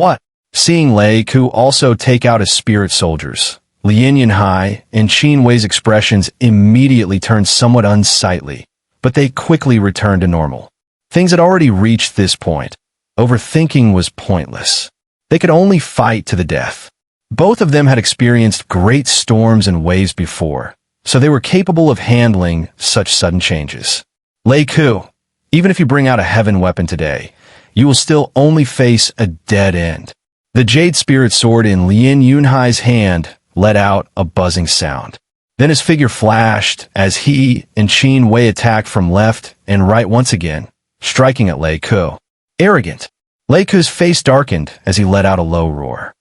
What? Seeing Lei Ke also take out his spirit soldiers, Lian, Yunhai, and Qin Wei's expressions immediately turned somewhat unsightly, but they quickly returned to normal. Things had already reached this point. Overthinking was pointless. They could only fight to the death. Both of them had experienced great storms and waves before, so they were capable of handling such sudden changes. Lei Ke, even if you bring out a heaven weapon today, you will still only face a dead end. The jade spirit sword in Lian Yunhai's hand let out a buzzing sound. Then his figure flashed as he and Qin Wei attacked from left and right once again, striking at Lei Ke. Arrogant. Lei Ke's face darkened as he let out a low roar.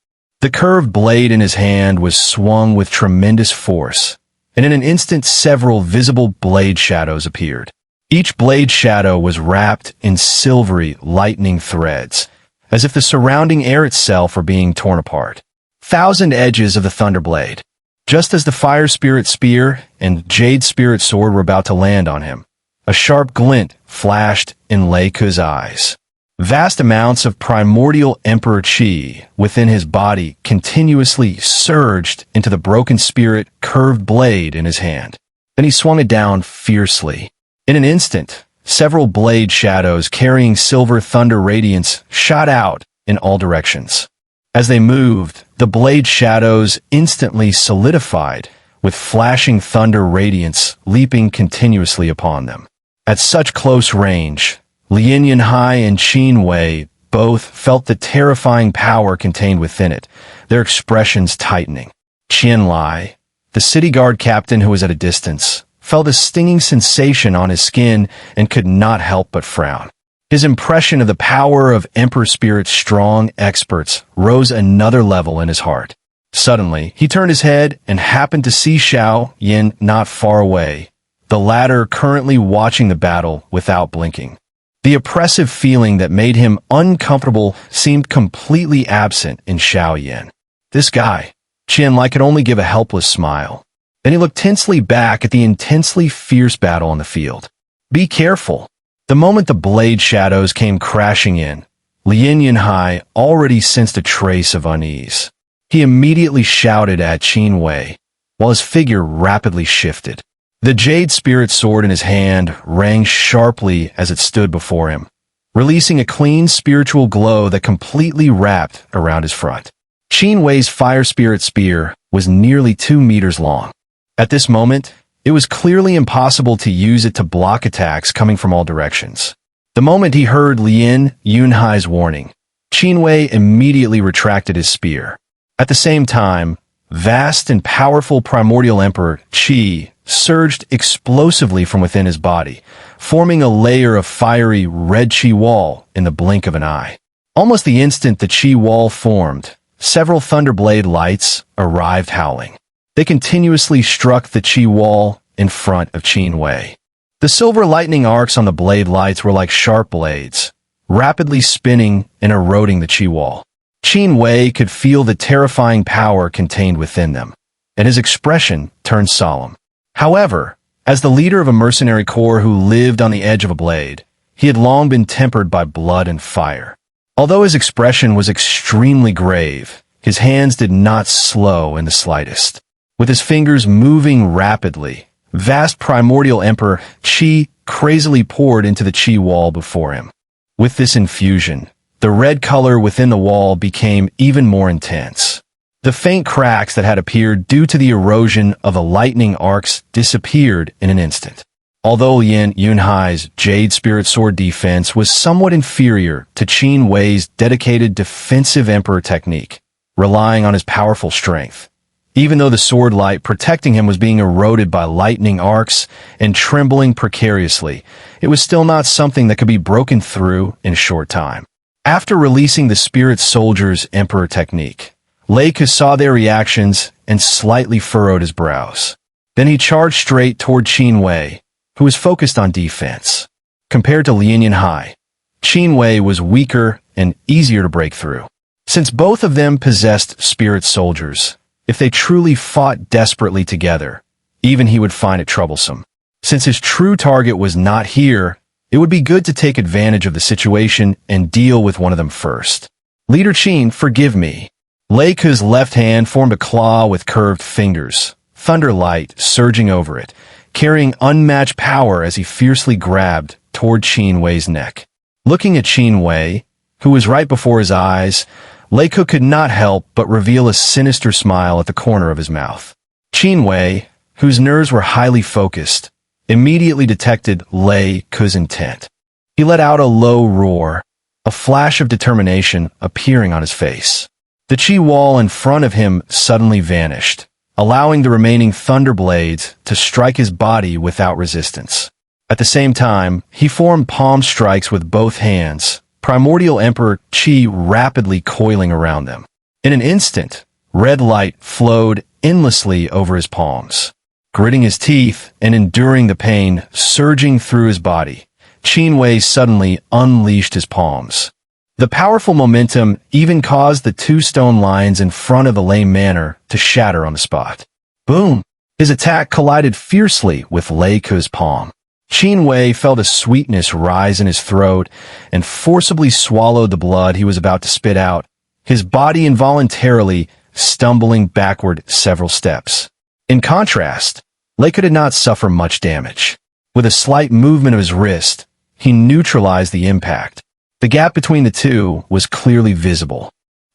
The curved blade in his hand was swung with tremendous force, and in an instant several visible blade shadows appeared. Each blade shadow was wrapped in silvery, lightning threads, as if the surrounding air itself were being torn apart. 1,000 edges of the thunder blade. Just as the fire spirit spear and jade spirit sword were about to land on him, a sharp glint flashed in Lei Ke's eyes. Vast amounts of primordial emperor chi within his body continuously surged into the broken spirit curved blade in his hand. Then he swung it down fiercely. In an instant, several blade shadows carrying silver thunder radiance shot out in all directions. As they moved, the blade shadows instantly solidified, with flashing thunder radiance leaping continuously upon them. At such close range, Lian, Yunhai, and Qin Wei both felt the terrifying power contained within it, their expressions tightening. Qianlai, the city guard captain who was at a distance, felt a stinging sensation on his skin and could not help but frown. His impression of the power of Emperor Spirit's strong experts rose another level in his heart. Suddenly, he turned his head and happened to see Xiao Yan not far away, the latter currently watching the battle without blinking. The oppressive feeling that made him uncomfortable seemed completely absent in Xiao Yan. This guy, Qianlai could only give a helpless smile. Then he looked tensely back at the intensely fierce battle on the field. Be careful. The moment the blade shadows came crashing in, Lian Yunhai already sensed a trace of unease. He immediately shouted at Qin Wei, while his figure rapidly shifted. The jade spirit sword in his hand rang sharply as it stood before him, releasing a clean spiritual glow that completely wrapped around his front. Qin Wei's fire spirit spear was nearly 2 meters long. At this moment, it was clearly impossible to use it to block attacks coming from all directions. The moment he heard Lian Yunhai's warning, Qin Wei immediately retracted his spear. At the same time, vast and powerful primordial emperor Qi surged explosively from within his body, forming a layer of fiery red Qi wall in the blink of an eye. Almost the instant the Qi wall formed, several thunderblade lights arrived howling. They continuously struck the Qi wall in front of Qin Wei. The silver lightning arcs on the blade lights were like sharp blades, rapidly spinning and eroding the Qi wall. Qin Wei could feel the terrifying power contained within them, and his expression turned solemn. However, as the leader of a mercenary corps who lived on the edge of a blade, he had long been tempered by blood and fire. Although his expression was extremely grave, his hands did not slow in the slightest. With his fingers moving rapidly, vast primordial emperor Qi crazily poured into the Qi wall before him. With this infusion, the red color within the wall became even more intense. The faint cracks that had appeared due to the erosion of the lightning arcs disappeared in an instant. Although Lian Yunhai's jade spirit sword defense was somewhat inferior to Qin Wei's dedicated defensive emperor technique, relying on his powerful strength, even though the sword light protecting him was being eroded by lightning arcs and trembling precariously, it was still not something that could be broken through in a short time. After releasing the spirit soldier's emperor technique, Lei Ke saw their reactions and slightly furrowed his brows. Then he charged straight toward Qin Wei, who was focused on defense. Compared to Lian Yunhai, Qin Wei was weaker and easier to break through. Since both of them possessed spirit soldiers, if they truly fought desperately together, even he would find it troublesome. Since his true target was not here, it would be good to take advantage of the situation and deal with one of them first. Leader Qin, forgive me. Lei Ke's left hand formed a claw with curved fingers, thunder light surging over it, carrying unmatched power as he fiercely grabbed toward Qin Wei's neck. Looking at Qin Wei, who was right before his eyes, Lei Ke could not help but reveal a sinister smile at the corner of his mouth. Qin Wei, whose nerves were highly focused, immediately detected Lei Ke's intent. He let out a low roar, a flash of determination appearing on his face. The chi wall in front of him suddenly vanished, allowing the remaining thunder blades to strike his body without resistance. At the same time, he formed palm strikes with both hands, Primordial Emperor Qi rapidly coiling around them. In an instant, red light flowed endlessly over his palms. Gritting his teeth and enduring the pain surging through his body, Qin Wei suddenly unleashed his palms. The powerful momentum even caused the two stone lines in front of the Lei Manor to shatter on the spot. Boom! His attack collided fiercely with Lei Ke's palm. Qin Wei felt a sweetness rise in his throat and forcibly swallowed the blood he was about to spit out, his body involuntarily stumbling backward several steps. In contrast, Lei Ke did not suffer much damage. With a slight movement of his wrist, he neutralized the impact. The gap between the two was clearly visible.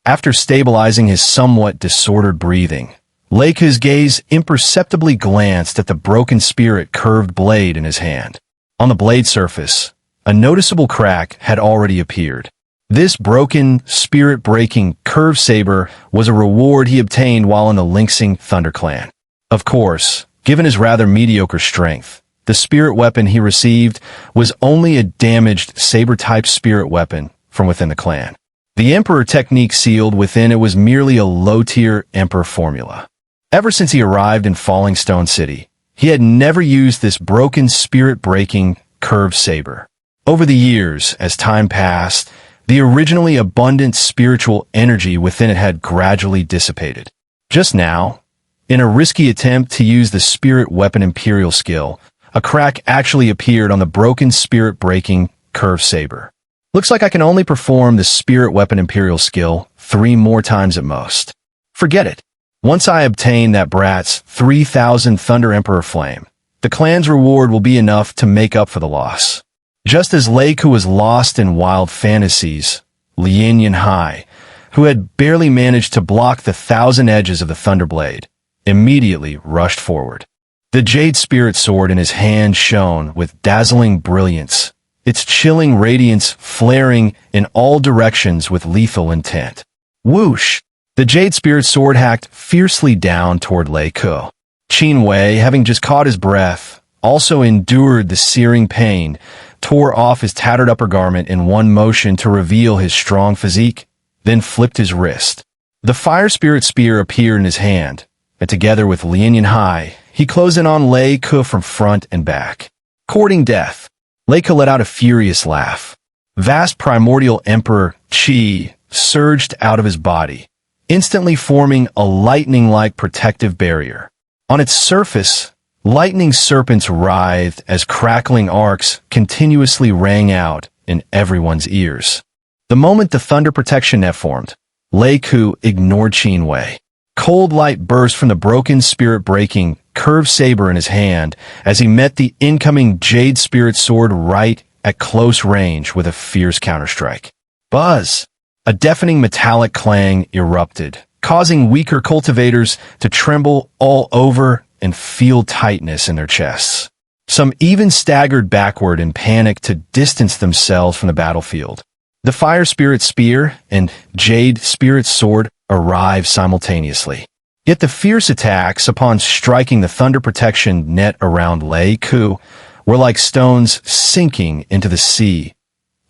After stabilizing his somewhat disordered breathing, Lei Ke's gaze imperceptibly glanced at the broken spirit-curved blade in his hand. On the blade surface, a noticeable crack had already appeared. This broken, spirit-breaking curved saber was a reward he obtained while in the Lingxing Thunder Clan. Of course, given his rather mediocre strength, the spirit weapon he received was only a damaged saber-type spirit weapon from within the clan. The Emperor technique sealed within it was merely a low-tier Emperor formula. Ever since he arrived in Falling Stone City, he had never used this broken spirit-breaking curved saber. Over the years, as time passed, the originally abundant spiritual energy within it had gradually dissipated. Just now, in a risky attempt to use the spirit weapon Imperial skill, a crack actually appeared on the broken spirit-breaking curved saber. Looks like I can only perform the spirit weapon Imperial skill 3 more times at most. Forget it. Once I obtain that brat's 3,000 Thunder Emperor Flame, the clan's reward will be enough to make up for the loss. Just as Lei Ke was lost in wild fantasies, Lian Yunhai, who had barely managed to block the 1,000 edges of the Thunderblade, immediately rushed forward. The Jade Spirit Sword in his hand shone with dazzling brilliance, its chilling radiance flaring in all directions with lethal intent. Whoosh! The Jade Spirit Sword hacked fiercely down toward Lei Ke. Qin Wei, having just caught his breath, also endured the searing pain, tore off his tattered upper garment in one motion to reveal his strong physique, then flipped his wrist. The Fire Spirit Spear appeared in his hand, and together with Lian Yunhai, he closed in on Lei Ke from front and back. Courting death, Lei Ke let out a furious laugh. Vast primordial Emperor Qi surged out of his body, instantly forming a lightning-like protective barrier. On its surface, lightning serpents writhed as crackling arcs continuously rang out in everyone's ears. The moment the thunder protection net formed, Lei Ke ignored Qin Wei. Cold light burst from the broken spirit-breaking curved saber in his hand as he met the incoming Jade Spirit Sword right at close range with a fierce counterstrike. Buzz! A deafening metallic clang erupted, causing weaker cultivators to tremble all over and feel tightness in their chests. Some even staggered backward in panic to distance themselves from the battlefield. The Fire Spirit Spear and Jade Spirit Sword arrived simultaneously. Yet the fierce attacks upon striking the thunder protection net around Lei Ke were like stones sinking into the sea,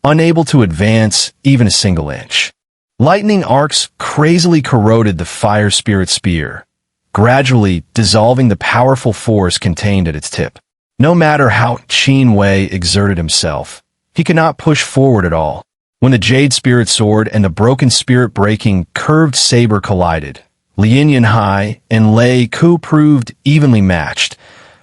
unable to advance even a single inch. Lightning arcs crazily corroded the Fire Spirit Spear, gradually dissolving the powerful force contained at its tip. No matter how Qin Wei exerted himself, he could not push forward at all. When the Jade Spirit Sword and the broken spirit-breaking curved saber collided, Lian Yunhai and Lei Ke proved evenly matched,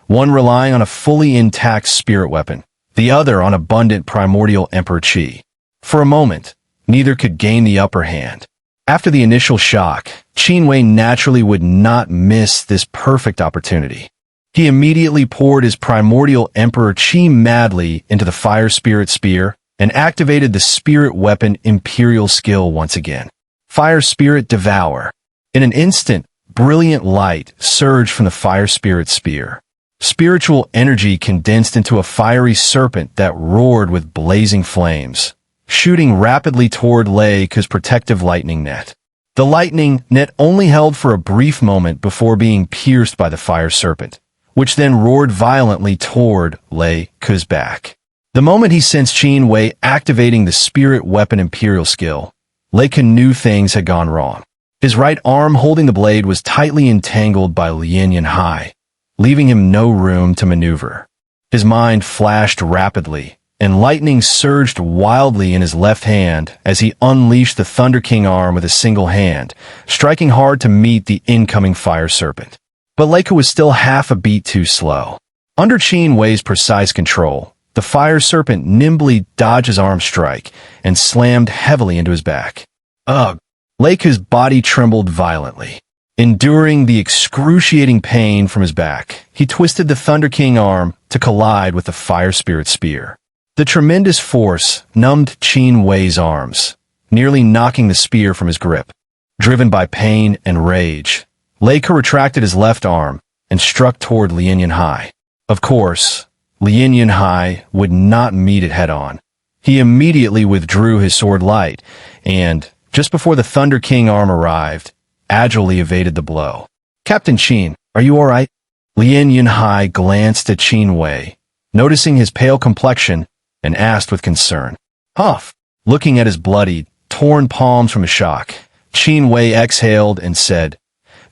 one relying on a fully intact spirit weapon, the other on abundant primordial Emperor Qi. For a moment, neither could gain the upper hand. After the initial shock, Qinwei naturally would not miss this perfect opportunity. He immediately poured his primordial Emperor Qi madly into the Fire Spirit Spear and activated the Spirit Weapon Imperial skill once again. Fire Spirit Devour. In an instant, brilliant light surged from the Fire Spirit Spear. Spiritual energy condensed into a fiery serpent that roared with blazing flames, shooting rapidly toward Lei Ke's protective lightning net. The lightning net only held for a brief moment before being pierced by the fire serpent, which then roared violently toward Lei Ke's back. The moment he sensed Qinwei activating the Spirit Weapon Imperial skill, Lei Ke knew things had gone wrong. His right arm holding the blade was tightly entangled by Yunhai, leaving him no room to maneuver. His mind flashed rapidly, and lightning surged wildly in his left hand as he unleashed the Thunder King arm with a single hand, striking hard to meet the incoming fire serpent. But Lei Ke was still half a beat too slow. Under Qinwei's precise control, the fire serpent nimbly dodged his arm strike and slammed heavily into his back. Ugh! Lei Ke's body trembled violently. Enduring the excruciating pain from his back, he twisted the Thunder King arm to collide with the Fire Spirit Spear. The tremendous force numbed Qinwei's arms, nearly knocking the spear from his grip. Driven by pain and rage, Lei Ke retracted his left arm and struck toward Yunhai. Of course, Yunhai would not meet it head-on. He immediately withdrew his sword light and, just before the Thunder King arm arrived, agilely evaded the blow. "Captain Qin, are you all right?" Yunhai glanced at Qinwei, noticing his pale complexion, and asked with concern. "Huff!" Looking at his bloodied, torn palms from his shock, Qinwei exhaled and said,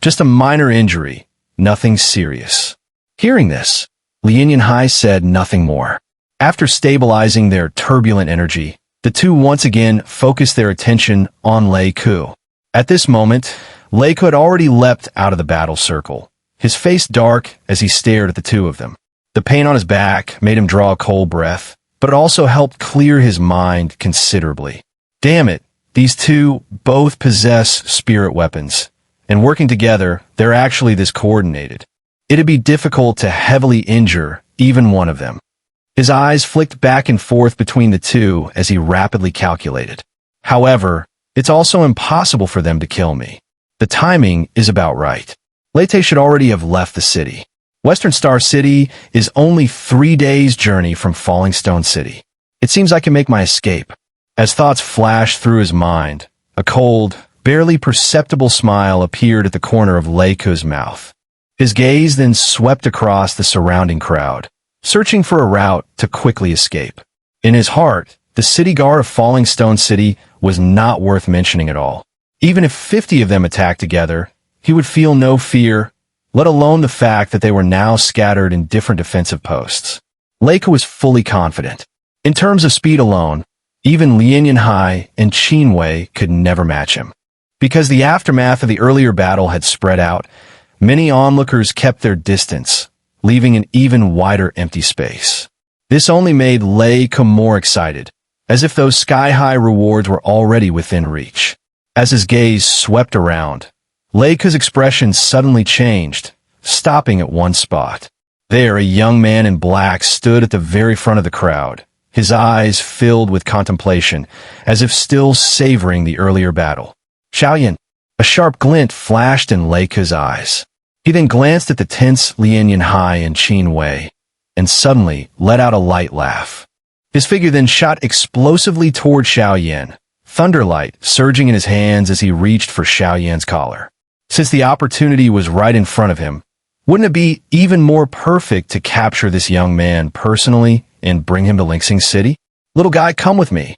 "Just a minor injury, nothing serious." Hearing this, Yunhai said nothing more. After stabilizing their turbulent energy, the two once again focused their attention on Lei Ke. At this moment, Lei Ke had already leapt out of the battle circle, his face dark as he stared at the two of them. The pain on his back made him draw a cold breath, but it also helped clear his mind considerably. Damn it, these two both possess spirit weapons, and working together, they're actually this coordinated. It'd be difficult to heavily injure even one of them. His eyes flicked back and forth between the two as he rapidly calculated. However, it's also impossible for them to kill me. The timing is about right. Lei Ke should already have left the city. Western Star City is only 3 days' journey from Falling Stone City. It seems I can make my escape. As thoughts flashed through his mind, a cold, barely perceptible smile appeared at the corner of Lei Ke's mouth. His gaze then swept across the surrounding crowd, searching for a route to quickly escape. In his heart, the city guard of Falling Stone City was not worth mentioning at all. Even if 50 of them attacked together, he would feel no fear, let alone the fact that they were now scattered in different defensive posts. Lei Ke was fully confident. In terms of speed alone, even Yunhai and Qinwei could never match him. Because the aftermath of the earlier battle had spread out, many onlookers kept their distance, leaving an even wider empty space. This only made Lei Ke more excited, as if those sky-high rewards were already within reach. As his gaze swept around, Lei Ke's expression suddenly changed, stopping at one spot. There, a young man in black stood at the very front of the crowd, his eyes filled with contemplation, as if still savoring the earlier battle. "Xiao Yan." A sharp glint flashed in Lei Ke's eyes. He then glanced at the tense Yunhai and Qinwei, and suddenly let out a light laugh. His figure then shot explosively toward Xiao Yan, thunderlight surging in his hands as he reached for Xiao Yan's collar. Since the opportunity was right in front of him, wouldn't it be even more perfect to capture this young man personally and bring him to Lingsing City? "Little guy, come with me."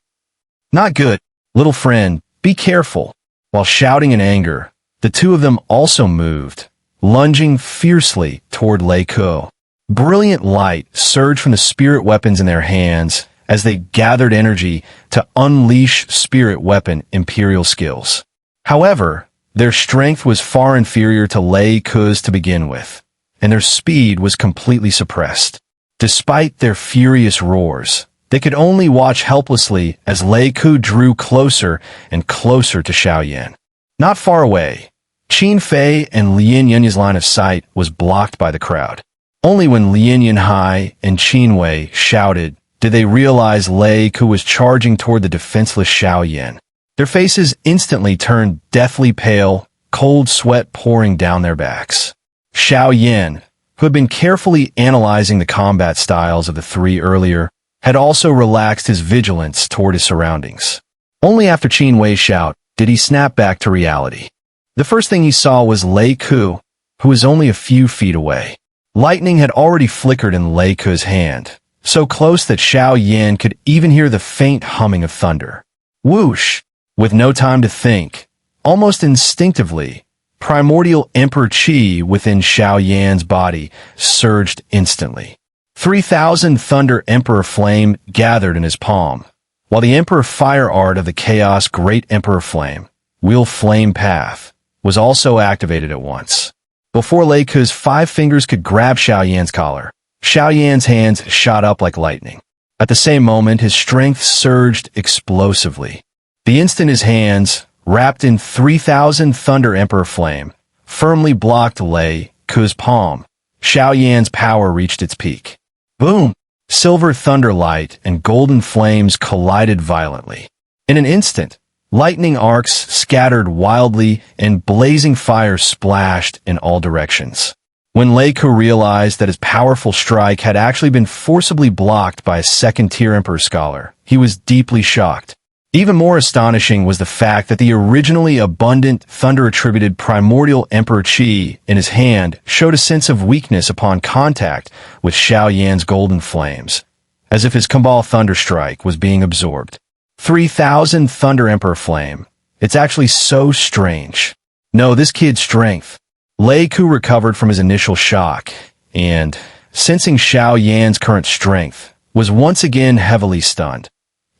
"Not good. Little friend, be careful." While shouting in anger, the two of them also moved, lunging fiercely toward Lei Ke. Brilliant light surged from the spirit weapons in their hands as they gathered energy to unleash spirit weapon imperial skills. However, their strength was far inferior to Lei Ke's to begin with, and their speed was completely suppressed. Despite their furious roars, They could only watch helplessly as Lei Ke drew closer and closer to Xiao Yan. Not far away, Qin Fei and Lian Yunhai's line of sight was blocked by the crowd. Only when Lian Yunhai and Qin Wei shouted did they realize Lei Ke was charging toward the defenseless Xiao Yan. Their faces instantly turned deathly pale, cold sweat pouring down their backs. Xiao Yan, who had been carefully analyzing the combat styles of the three earlier, had also relaxed his vigilance toward his surroundings. Only after Qin Wei's shout did he snap back to reality. The first thing he saw was Lei Ke, who was only a few feet away. Lightning had already flickered in Lei Ke's hand, so close that Xiao Yan could even hear the faint humming of thunder. Whoosh! With no time to think, almost instinctively, primordial emperor chi within Xiao Yan's body surged instantly. 3,000 Thunder Emperor Flame gathered in his palm, while the Emperor Fire Art of the Chaos Great Emperor Flame, Wheel Flame Path, was also activated at once. Before Lei Ke's 5 fingers could grab Xiao Yan's collar, Xiao Yan's hands shot up like lightning. At the same moment, his strength surged explosively. The instant his hands, wrapped in 3,000 Thunder Emperor Flame, firmly blocked Lei Ke's palm, Xiao Yan's power reached its peak. Boom! Silver thunder light and golden flames collided violently. In an instant, lightning arcs scattered wildly and blazing fire splashed in all directions. When Lei Ke realized that his powerful strike had actually been forcibly blocked by a second-tier Emperor Scholar, he was deeply shocked. Even more astonishing was the fact that the originally abundant thunder-attributed primordial Emperor Chi in his hand showed a sense of weakness upon contact with Xiao Yan's golden flames, as if his Kambal Thunder Strike was being absorbed. 3,000 Thunder Emperor Flame. It's actually so strange. No, this kid's strength. Lei Ke recovered from his initial shock, and, sensing Xiao Yan's current strength, was once again heavily stunned.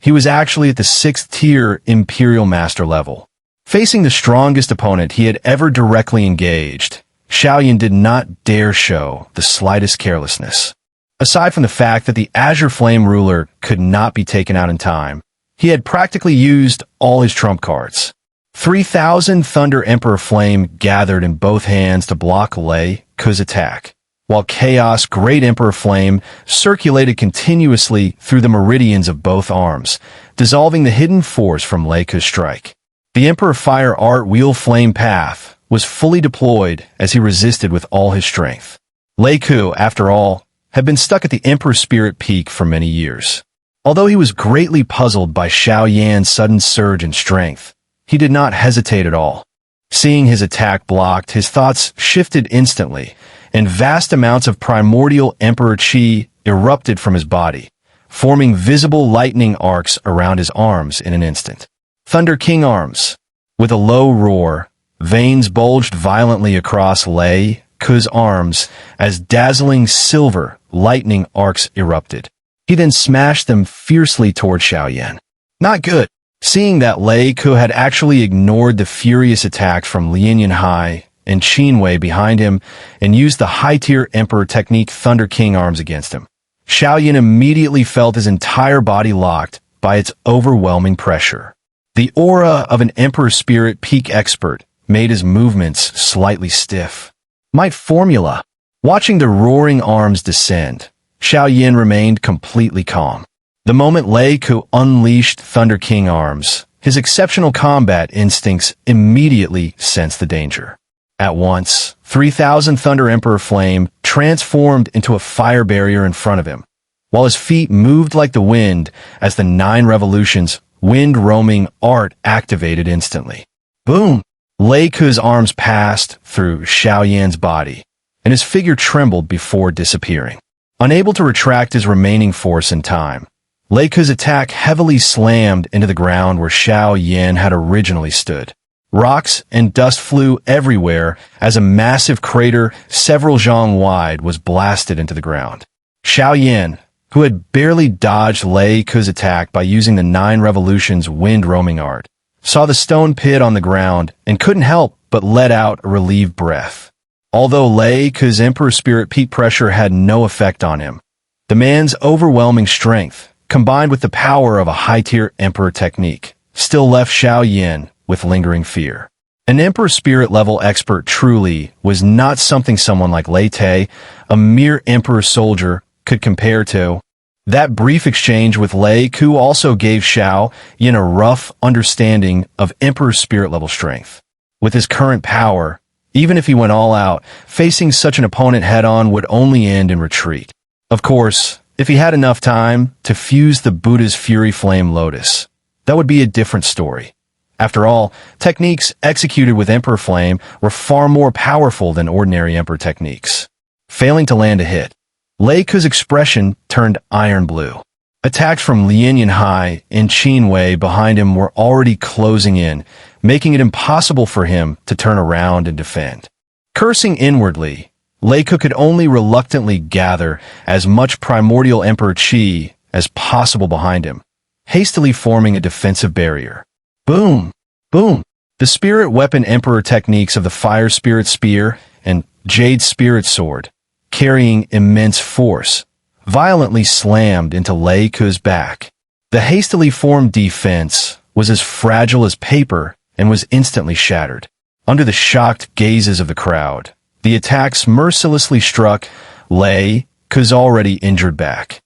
He was actually at the 6th Tier Imperial Master level. Facing the strongest opponent he had ever directly engaged, Xiao Yan did not dare show the slightest carelessness. Aside from the fact that the Azure Flame Ruler could not be taken out in time, he had practically used all his trump cards. 3,000 Thunder Emperor Flame gathered in both hands to block Lei Ke's attack, while Chaos Great Emperor Flame circulated continuously through the meridians of both arms, dissolving the hidden force from Lei Ke's strike. The Emperor Fire Art Wheel Flame Path was fully deployed as he resisted with all his strength. Lei Ke, after all, had been stuck at the Emperor Spirit Peak for many years. Although he was greatly puzzled by Xiao Yan's sudden surge in strength, he did not hesitate at all. Seeing his attack blocked, his thoughts shifted instantly, and vast amounts of primordial Emperor Chi erupted from his body, forming visible lightning arcs around his arms in an instant. Thunder King Arms. With a low roar, veins bulged violently across Lei Ke's arms as dazzling silver lightning arcs erupted. He then smashed them fiercely toward Xiao Yan. Not good. Seeing that Lei Ke had actually ignored the furious attacks from Lian Yunhai and Qin Wei behind him and used the high-tier Emperor technique Thunder King Arms against him, Xiao Yan immediately felt his entire body locked by its overwhelming pressure. The aura of an Emperor Spirit Peak expert made his movements slightly stiff. Might formula. Watching the roaring arms descend, Xiao Yan remained completely calm. The moment Lei Ke unleashed Thunder King Arms, his exceptional combat instincts immediately sensed the danger. At once, 3,000 Thunder Emperor Flame transformed into a fire barrier in front of him, while his feet moved like the wind as the 9 revolutions wind roaming art activated instantly. Boom! Lei Ke's arms passed through Xiao Yan's body, and his figure trembled before disappearing. Unable to retract his remaining force in time, Lei Ke's attack heavily slammed into the ground where Xiao Yan had originally stood. Rocks and dust flew everywhere as a massive crater several zhang wide was blasted into the ground. Xiao Yan, who had barely dodged Lei Ke's attack by using the 9 revolutions wind roaming art, saw the stone pit on the ground and couldn't help but let out a relieved breath. Although Lei Ke's Emperor Spirit Peak pressure had no effect on him, the man's overwhelming strength combined with the power of a high-tier Emperor technique, still left Xiao Yan with lingering fear. An Emperor spirit-level expert truly was not something someone like Lei Ke, a mere Emperor soldier, could compare to. That brief exchange with Lei Ke also gave Xiao Yan a rough understanding of Emperor spirit-level strength. With his current power, even if he went all out, facing such an opponent head-on would only end in retreat. Of course, if he had enough time to fuse the Buddha's Fury Flame Lotus, that would be a different story. After all, techniques executed with Emperor Flame were far more powerful than ordinary Emperor techniques. Failing to land a hit, Lei Ke's expression turned iron blue. Attacks from Lian, Yunhai and Qin behind him were already closing in, making it impossible for him to turn around and defend. Cursing inwardly, Lei Ke could only reluctantly gather as much primordial Emperor Qi as possible behind him, hastily forming a defensive barrier. Boom! Boom! The spirit weapon Emperor techniques of the Fire Spirit Spear and Jade Spirit Sword, carrying immense force, violently slammed into Lei Ke's back. The hastily formed defense was as fragile as paper and was instantly shattered. Under the shocked gazes of the crowd, the attacks mercilessly struck Lei Ke's already injured back.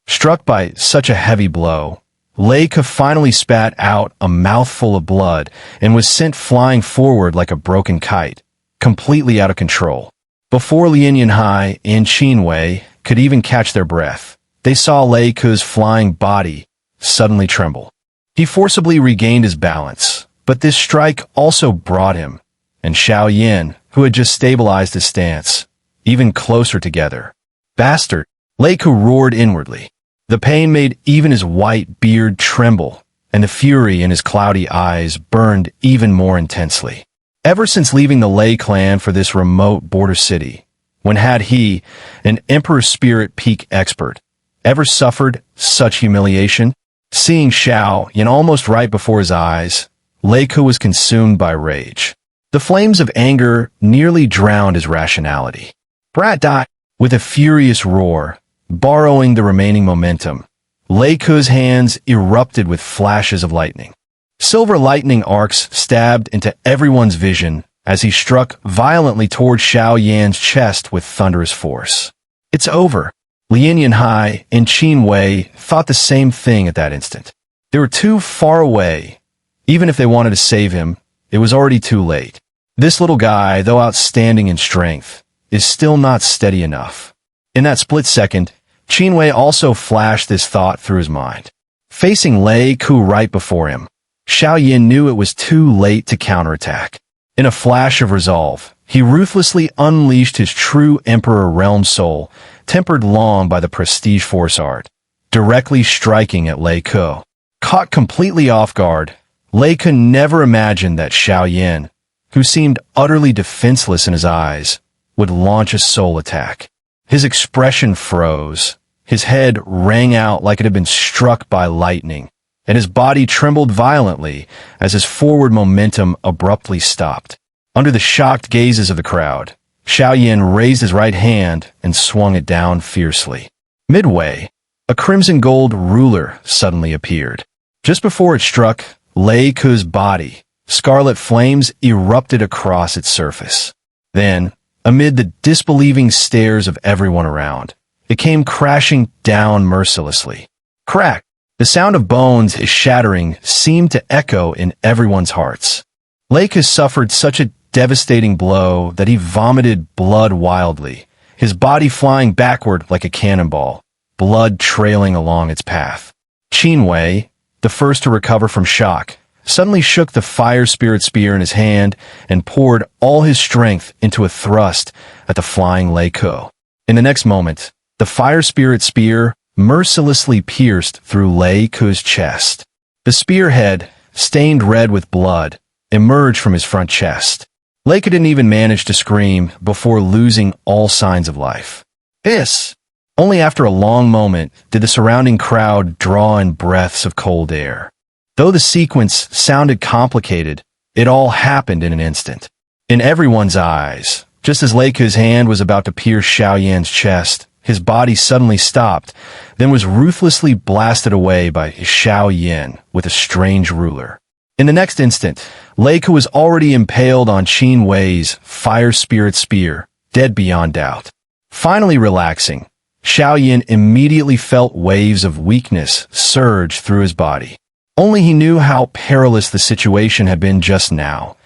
Struck by such a heavy blow, Lei Ke finally spat out a mouthful of blood and was sent flying forward like a broken kite, completely out of control. Before Lian, Yunhai and Qin could even catch their breath, they saw Lei Ke's flying body suddenly tremble. He forcibly regained his balance, but this strike also brought him and Xiao Yan, who had just stabilized his stance, even closer together. Bastard! Lei Ke roared inwardly. The pain made even his white beard tremble, and the fury in his cloudy eyes burned even more intensely. Ever since leaving the Lei clan for this remote border city, when had he, an Emperor Spirit Peak expert, ever suffered such humiliation? Seeing Xiao Yan almost right before his eyes, Lei Ke was consumed by rage. The flames of anger nearly drowned his rationality. Brat dot! With a furious roar, borrowing the remaining momentum, Lei Ke's hands erupted with flashes of lightning. Silver lightning arcs stabbed into everyone's vision as he struck violently toward Xiao Yan's chest with thunderous force. It's over. Lian, Yunhai and Qin thought the same thing at that instant. They were too far away. Even if they wanted to save him, it was already too late. This little guy, though outstanding in strength, is still not steady enough. In that split second, Qin also flashed this thought through his mind. Facing Lei Ke right before him, Xiao Yan knew it was too late to counterattack. In a flash of resolve, he ruthlessly unleashed his true Emperor Realm Soul, tempered long by the Prestige Force art, directly striking at Lei Ke. Caught completely off guard, Lei Ke never imagined that Xiao Yan, who seemed utterly defenseless in his eyes, would launch a soul attack. His expression froze, his head rang out like it had been struck by lightning, and his body trembled violently as his forward momentum abruptly stopped. Under the shocked gazes of the crowd, Xiao Yan raised his right hand and swung it down fiercely. Midway, a crimson gold ruler suddenly appeared. Just before it struck Lei Ke's body, scarlet flames erupted across its surface. Then, amid the disbelieving stares of everyone around, it came crashing down mercilessly. Crack! The sound of bones shattering seemed to echo in everyone's hearts. Lei Ke suffered such a devastating blow that he vomited blood wildly, his body flying backward like a cannonball, blood trailing along its path. Qin, the first to recover from shock, suddenly shook the Fire Spirit Spear in his hand and poured all his strength into a thrust at the flying Lei Ke. In the next moment, the Fire Spirit Spear mercilessly pierced through Lei Ke's chest. The spearhead, stained red with blood, emerged from his front chest. Lei Ke didn't even manage to scream before losing all signs of life. Hiss! Only after a long moment did the surrounding crowd draw in breaths of cold air. Though the sequence sounded complicated, it all happened in an instant. In everyone's eyes, just as Lei Ke's hand was about to pierce Xiao Yan's chest, his body suddenly stopped, then was ruthlessly blasted away by Xiao Yan with a strange ruler. In the next instant, Lei Ke was already impaled on Qin Wei's fire spirit spear, dead beyond doubt. Finally relaxing, Xiao Yan immediately felt waves of weakness surge through his body. Only he knew how perilous the situation had been just now.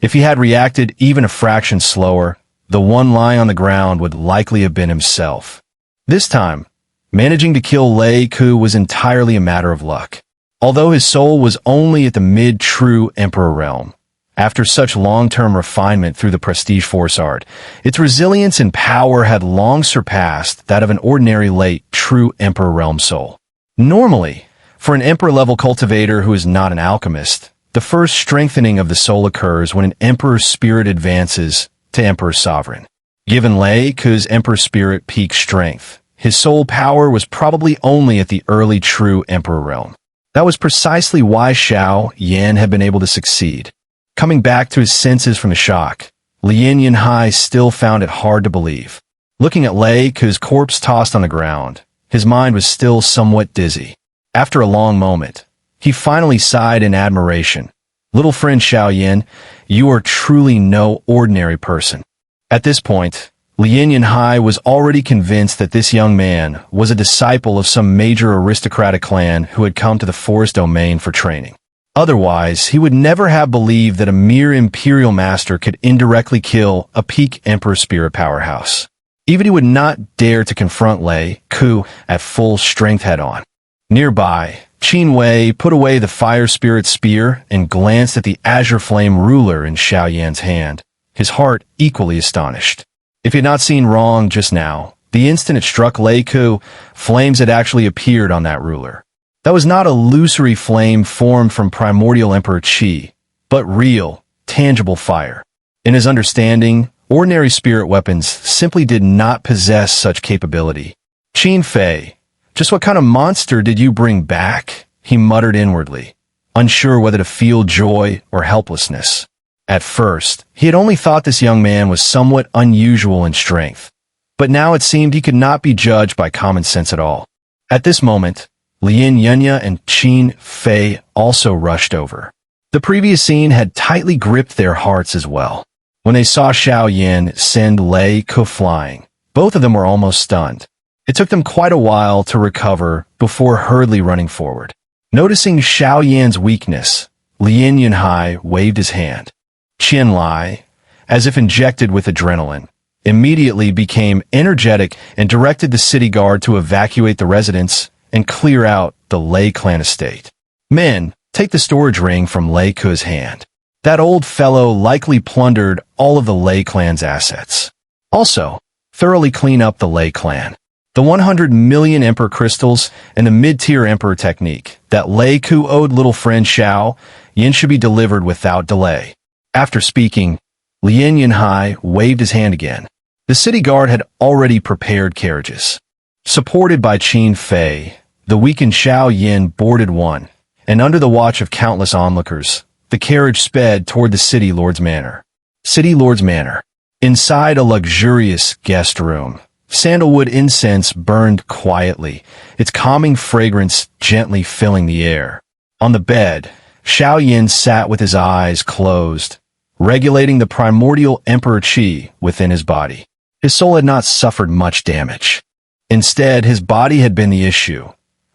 If he had reacted even a fraction slower, the one lying on the ground would likely have been himself. This time, managing to kill Lei Ke was entirely a matter of luck. Although his soul was only at the mid-true Emperor realm, after such long-term refinement through the Prestige Force art, its resilience and power had long surpassed that of an ordinary late true Emperor realm soul. Normally, for an Emperor-level cultivator who is not an alchemist, the first strengthening of the soul occurs when an Emperor's spirit advances to Emperor Sovereign. Given Lei Ke's Emperor spirit peak strength, his soul power was probably only at the early true Emperor realm. That was precisely why Xiao Yan had been able to succeed. Coming back to his senses from the shock, Yunhai still found it hard to believe. Looking at Lei Ke's corpse tossed on the ground, his mind was still somewhat dizzy. After a long moment, he finally sighed in admiration. "Little friend Xiao Yan, you are truly no ordinary person." At this point, Yunhai was already convinced that this young man was a disciple of some major aristocratic clan who had come to the forest domain for training. Otherwise, he would never have believed that a mere Imperial Master could indirectly kill a peak Emperor Spirit powerhouse. Even he would not dare to confront Lei Ke at full strength head-on. Nearby, Qin Wei put away the Fire Spirit spear and glanced at the Azure Flame ruler in Xiao Yan's hand, his heart equally astonished. If he had not seen wrong just now, the instant it struck Lei Ke, flames had actually appeared on that ruler. That was not a illusory flame formed from primordial Emperor Qi, but real, tangible fire. In his understanding, ordinary spirit weapons simply did not possess such capability. "Qin Fei, just what kind of monster did you bring back?" he muttered inwardly, unsure whether to feel joy or helplessness. At first, he had only thought this young man was somewhat unusual in strength, but now it seemed he could not be judged by common sense at all. At this moment, Lian and Qin Fei also rushed over. The previous scene had tightly gripped their hearts as well. When they saw Xiao Yan send Lei Ke flying, both of them were almost stunned. It took them quite a while to recover before hurriedly running forward. Noticing Xiao Yan's weakness, Yunhai waved his hand. Qin Lai, as if injected with adrenaline, immediately became energetic and directed the city guard to evacuate the residents and clear out the Lei clan estate. "Men, take the storage ring from Lei Ke's hand. That old fellow likely plundered all of the Lei clan's assets. Also, thoroughly clean up the Lei clan. The 100 million Emperor crystals and the mid-tier Emperor technique that Lei Ke owed little friend Xiao Yan should be delivered without delay." After speaking, Yunhai waved his hand again. The city guard had already prepared carriages. Supported by Qin Fei, the weakened Xiao Yan boarded one, and under the watch of countless onlookers, the carriage sped toward the City Lord's Manor. City Lord's Manor. Inside a luxurious guest room, sandalwood incense burned quietly, its calming fragrance gently filling the air. On the bed, Xiao Yan sat with his eyes closed, regulating the primordial Emperor Qi within his body. His soul had not suffered much damage. Instead, his body had been the issue.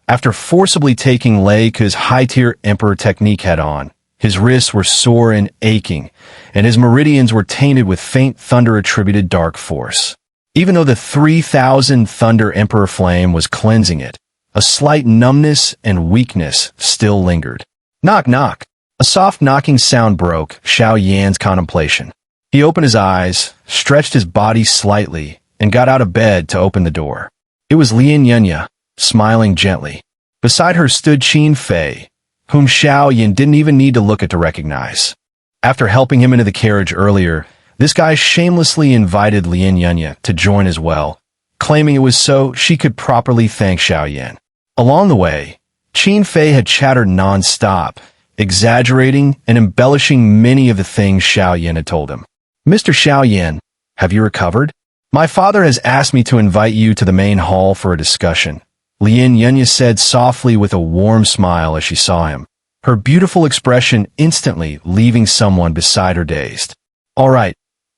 After forcibly taking Lei Ke's high-tier Emperor technique head-on, his wrists were sore and aching, and his meridians were tainted with faint thunder-attributed dark force. Even though the 3,000 Thunder Emperor flame was cleansing it, a slight numbness and weakness still lingered. Knock, knock. A soft knocking sound broke Xiao Yan's contemplation. He opened his eyes, stretched his body slightly, and got out of bed to open the door. It was Lian, smiling gently. Beside her stood Qin Fei, whom Xiao Yan didn't even need to look at to recognize. After helping him into the carriage earlier, this guy shamelessly invited Lian to join as well, claiming it was so she could properly thank Xiao Yan. Along the way, Qin Fei had chattered non-stop, exaggerating and embellishing many of the things Xiao Yan had told him. "Mr. Xiao Yan, have you recovered?" My father has asked me to invite you to the main hall for a discussion, Yunhai said softly with a warm smile as she saw him, her beautiful expression instantly leaving someone beside her dazed. All right,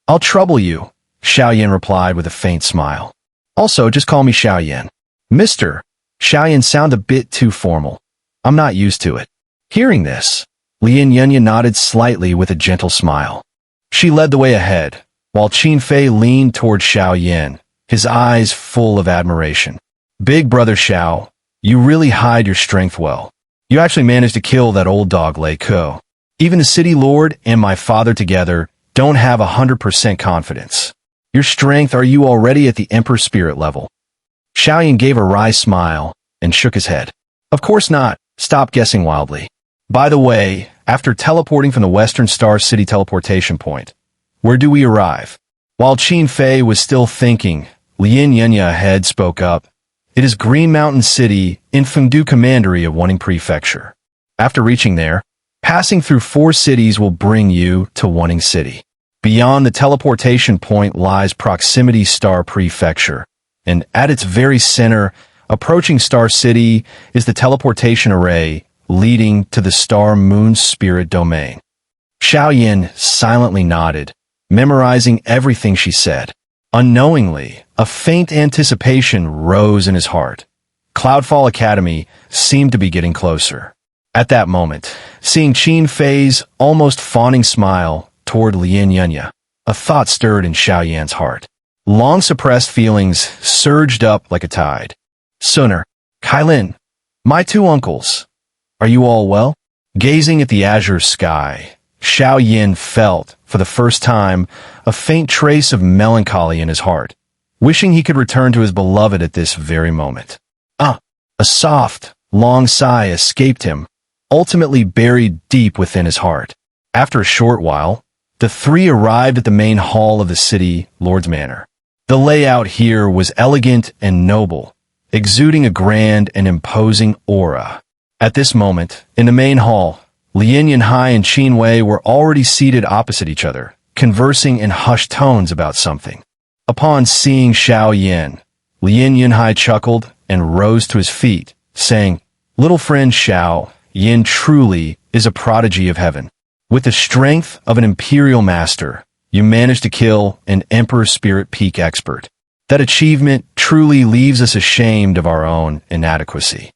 I'll trouble you, Xiao Yan replied with a faint smile. Also, just call me Xiao Yan. Mr. Xiao Yan sound a bit too formal. I'm not used to it. Hearing this, Yunhai nodded slightly with a gentle smile. She led the way ahead, while Qin Fei leaned toward Xiao Yan, his eyes full of admiration. Big brother Xiao, you really hide your strength well. You actually managed to kill that old dog Lei Ke. Even the city lord and my father together don't have 100% confidence. Your strength, are you already at the Emperor Spirit level? Xiao Yan gave a wry smile and shook his head. Of course not. Stop guessing wildly. By the way, after teleporting from the Western Star City teleportation point, where do we arrive? While Qin Fei was still thinking, Yunhai ahead spoke up. It is Green Mountain City in Fengdu Commandery of Wanning Prefecture. After reaching there, passing through 4 cities will bring you to Wanning City. Beyond the teleportation point lies Proximity Star Prefecture, and at its very center, approaching Star City, is the teleportation array leading to the Star Moon Spirit Domain. Xiao Yan silently nodded, memorizing everything she said. Unknowingly, a faint anticipation rose in his heart. Cloudfall Academy seemed to be getting closer. At that moment, seeing Qin Fei's almost fawning smile toward Yunhai, a thought stirred in Xiao Yan's heart. Long-suppressed feelings surged up like a tide. Xun'er, Kailin, my 2 uncles, are you all well? Gazing at the azure sky, Xiao Yan felt, for the first time, a faint trace of melancholy in his heart, wishing he could return to his beloved at this very moment. A soft, long sigh escaped him, ultimately buried deep within his heart. After a short while, the 3 arrived at the main hall of the city Lord's Manor. The layout here was elegant and noble, exuding a grand and imposing aura. At this moment, in the main hall, Yunhai and Qin Wei were already seated opposite each other, conversing in hushed tones about something. Upon seeing Xiao Yan, Yunhai chuckled and rose to his feet, saying, "Little friend Xiao Yan truly is a prodigy of heaven. With the strength of an Imperial Master, you managed to kill an Emperor Spirit Peak expert. That achievement truly leaves us ashamed of our own inadequacy."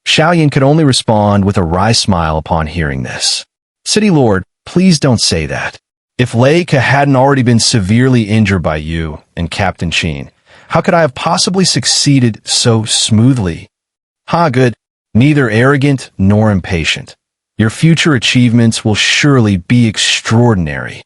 Xiao Yan could only respond with a wry smile upon hearing this. "City Lord, please don't say that. If Lei Ke hadn't already been severely injured by you and Captain Qin, how could I have possibly succeeded so smoothly? Good. Neither arrogant nor impatient. Your future achievements will surely be extraordinary."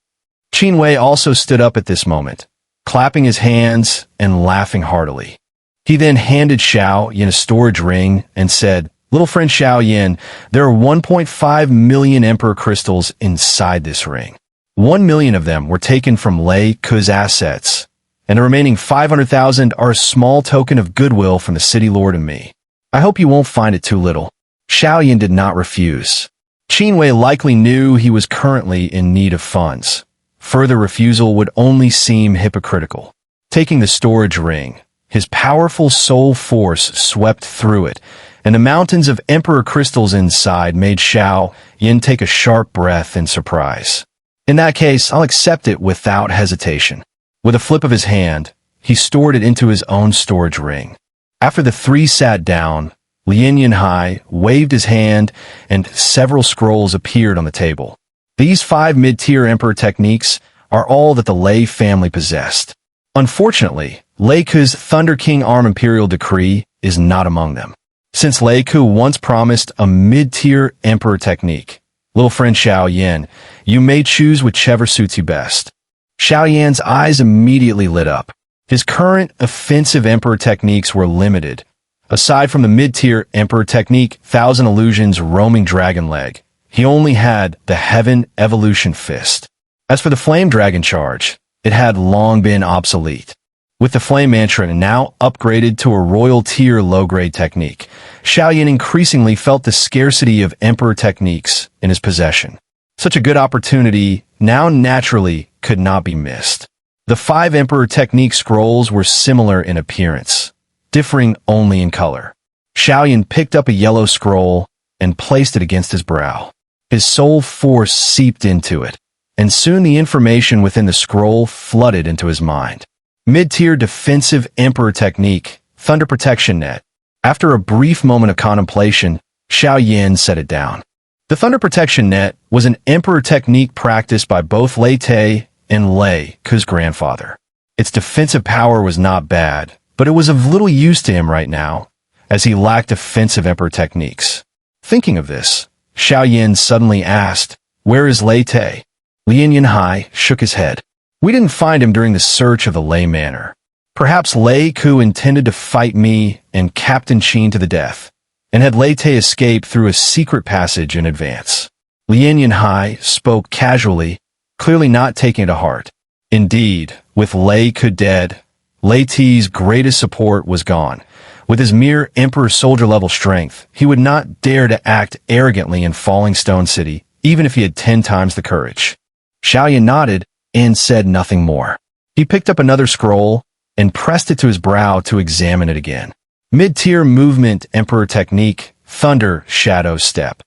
Qin Wei also stood up at this moment, clapping his hands and laughing heartily. He then handed Xiao Yan a storage ring and said, "Little friend Xiao Yan, there are 1.5 million Emperor crystals inside this ring. 1 million of them were taken from Lei Ke's assets, and the remaining 500,000 are a small token of goodwill from the City Lord and me. I hope you won't find it too little." Xiao Yan did not refuse. Qin Wei likely knew he was currently in need of funds. Further refusal would only seem hypocritical. Taking the storage ring, his powerful soul force swept through it, and the mountains of Emperor crystals inside made Xiao Yan take a sharp breath in surprise. "In that case, I'll accept it without hesitation." With a flip of his hand, he stored it into his own storage ring. After the 3 sat down, Yunhai waved his hand and several scrolls appeared on the table. These 5 mid-tier Emperor techniques are all that the Lei family possessed. Unfortunately, Lei Ke's Thunder King Arm Imperial Decree is not among them. Since Lei Ke once promised a mid-tier Emperor technique, little friend Xiao Yan, you may choose whichever suits you best. Xiao Yan's eyes immediately lit up. His current offensive Emperor techniques were limited. Aside from the mid-tier Emperor technique, Thousand Illusions Roaming Dragon Leg, he only had the Heaven Evolution Fist. As for the Flame Dragon Charge, it had long been obsolete. With the Flame Mantra now upgraded to a Royal Tier low-grade technique, Xiao Yan increasingly felt the scarcity of Emperor techniques in his possession. Such a good opportunity now naturally could not be missed. The 5 Emperor Technique scrolls were similar in appearance, differing only in color. Xiao Yan picked up a yellow scroll and placed it against his brow. His soul force seeped into it, and soon the information within the scroll flooded into his mind. Mid-tier Defensive Emperor Technique, Thunder Protection Net. After a brief moment of contemplation, Xiao Yan set it down. The Thunder Protection Net was an Emperor technique practiced by both Lei Ke and Lei Ke's grandfather. Its defensive power was not bad, but it was of little use to him right now, as he lacked offensive Emperor techniques. Thinking of this, Xiao Yan suddenly asked, "Where is Lei Ke?" Yunhai shook his head. "We didn't find him during the search of the Lei Manor. Perhaps Lei Ke intended to fight me and Captain Qin to the death, and had Lei Ke escaped through a secret passage in advance." Yunhai spoke casually, clearly not taking it to heart. Indeed, with Lei Ke dead, Lei Ke's greatest support was gone. With his mere Emperor soldier-level strength, he would not dare to act arrogantly in Falling Stone City, even if he had 10 times the courage. Xiao Yan nodded and said nothing more. He picked up another scroll and pressed it to his brow to examine it again. Mid-tier Movement Emperor Technique, Thunder Shadow Step.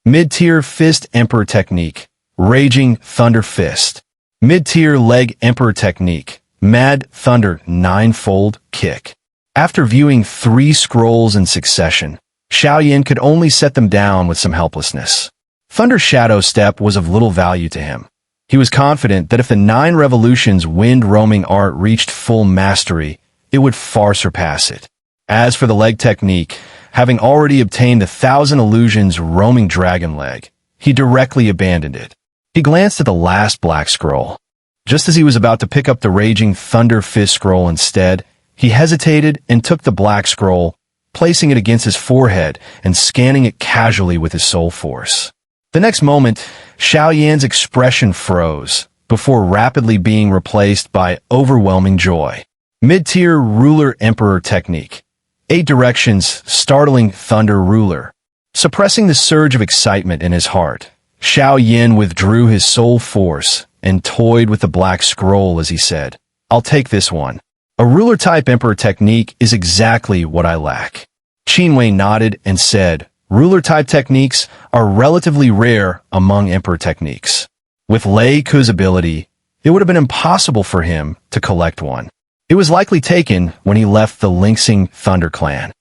Mid-tier Fist Emperor Technique, Raging Thunder Fist. Mid-tier Leg Emperor Technique, Mad Thunder Ninefold Kick. After viewing 3 scrolls in succession, Xiao Yan could only set them down with some helplessness. Thunder Shadow Step was of little value to him. He was confident that if the 9 Revolutions wind roaming art reached full mastery, it would far surpass it. As for the leg technique, having already obtained the 1,000 Illusions roaming dragon leg, he directly abandoned it. He glanced at the last black scroll. Just as he was about to pick up the Raging Thunder Fist scroll instead, he hesitated and took the black scroll, placing it against his forehead and scanning it casually with his soul force. The next moment, Xiao Yan's expression froze, before rapidly being replaced by overwhelming joy. Mid-tier Ruler Emperor Technique. 8 Directions Startling Thunder Ruler. Suppressing the surge of excitement in his heart, Xiao Yan withdrew his soul force and toyed with the black scroll as he said, "I'll take this one. A ruler-type Emperor technique is exactly what I lack." Qin nodded and said, "Ruler-type techniques are relatively rare among Emperor techniques. With Lei Ke's ability, it would have been impossible for him to collect one. It was likely taken when he left the Lingxing Thunder Clan.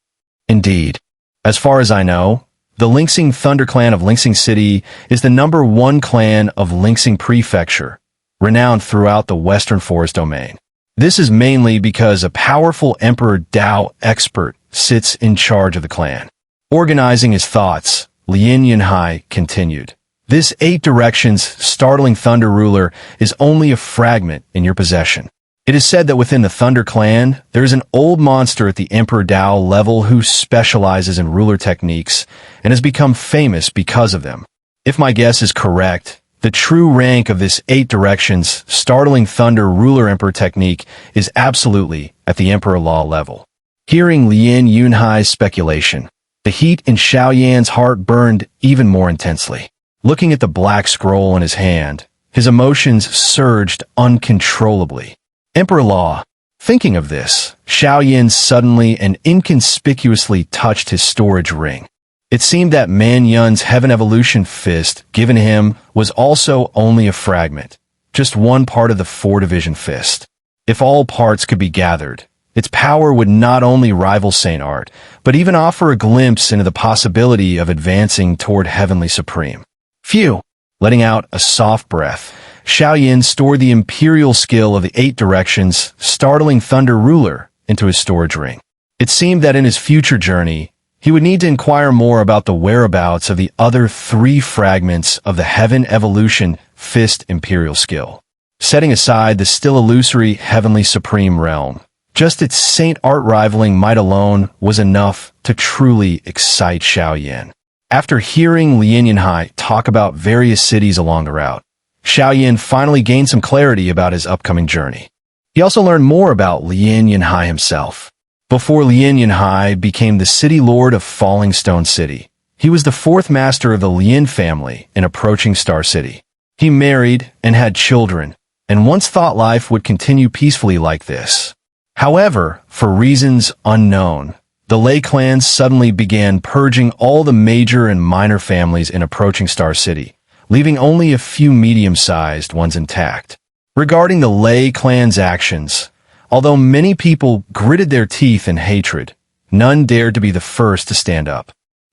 Indeed, as far as I know, the Lingxing Thunder Clan of Lingxing City is the #1 clan of Lingxing Prefecture, renowned throughout the Western Forest Domain. This is mainly because a powerful Emperor Dao expert sits in charge of the clan." Organizing his thoughts, Yunhai continued, "This 8 Directions Startling Thunder Ruler is only a fragment in your possession. It is said that within the Thunder Clan, there is an old monster at the Emperor Dao level who specializes in ruler techniques and has become famous because of them. If my guess is correct, the true rank of this 8 Directions Startling Thunder Ruler Emperor technique is absolutely at the Emperor Law level." Hearing Yunhai's speculation, the heat in Xiao Yan's heart burned even more intensely. Looking at the black scroll in his hand, his emotions surged uncontrollably. Emperor Law. Thinking of this, Xiao Yan suddenly and inconspicuously touched his storage ring. It seemed that Man Yun's Heaven Evolution Fist given him was also only a fragment, just one part of the 4-division fist. If all parts could be gathered, its power would not only rival Saint Art, but even offer a glimpse into the possibility of advancing toward Heavenly Supreme. Phew! Letting out a soft breath, Xiao Yan stored the imperial skill of the 8 Directions Startling Thunder Ruler into his storage ring. It seemed that in his future journey, he would need to inquire more about the whereabouts of the other 3 fragments of the Heaven Evolution Fist Imperial skill. Setting aside the still illusory Heavenly Supreme realm, just its Saint Art rivaling might alone was enough to truly excite Xiao Yan. After hearing Yunhai talk about various cities along the route, Xiao Yan finally gained some clarity about his upcoming journey. He also learned more about Yunhai himself. Before Yunhai became the city lord of Falling Stone City, he was the 4th master of the Lian family in approaching Star City. He married and had children, and once thought life would continue peacefully like this. However, for reasons unknown, the Lei clans suddenly began purging all the major and minor families in approaching Star City, leaving only a few medium-sized ones intact. Regarding the Lei clan's actions, although many people gritted their teeth in hatred, none dared to be the first to stand up.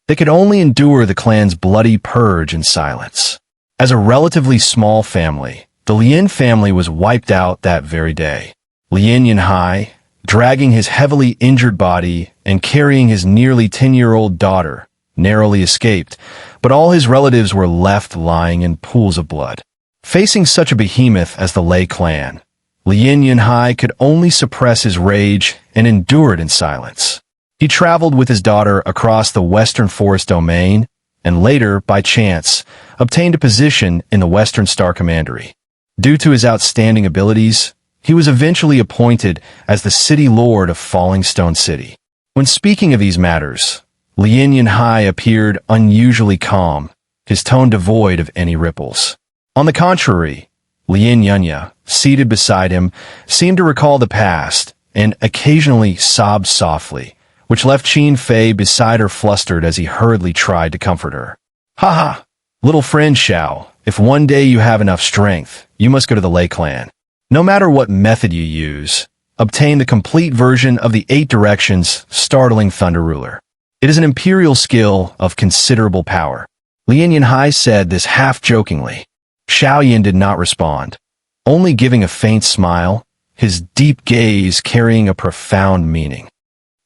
They could only endure the clan's bloody purge in silence. As a relatively small family, the Lian family was wiped out that very day. Yunhai, dragging his heavily injured body and carrying his nearly 10-year-old daughter, narrowly escaped, but all his relatives were left lying in pools of blood. Facing such a behemoth as the Lei clan, Yunhai could only suppress his rage and endure it in silence. He traveled with his daughter across the Western Forest domain, and later, by chance, obtained a position in the Western Star Commandery. Due to his outstanding abilities, he was eventually appointed as the City Lord of Falling Stone City. When speaking of these matters, Yunhai appeared unusually calm, his tone devoid of any ripples. On the contrary, Yunhai, seated beside him, seemed to recall the past and occasionally sobbed softly, which left Qin Fei beside her flustered as he hurriedly tried to comfort her. "Ha ha! Little friend Xiao, if one day you have enough strength, you must go to the Lei clan. No matter what method you use, obtain the complete version of the 8 Directions Startling Thunder Ruler. It is an imperial skill of considerable power." Yunhai said this half-jokingly. Xiao Yan did not respond, only giving a faint smile, his deep gaze carrying a profound meaning.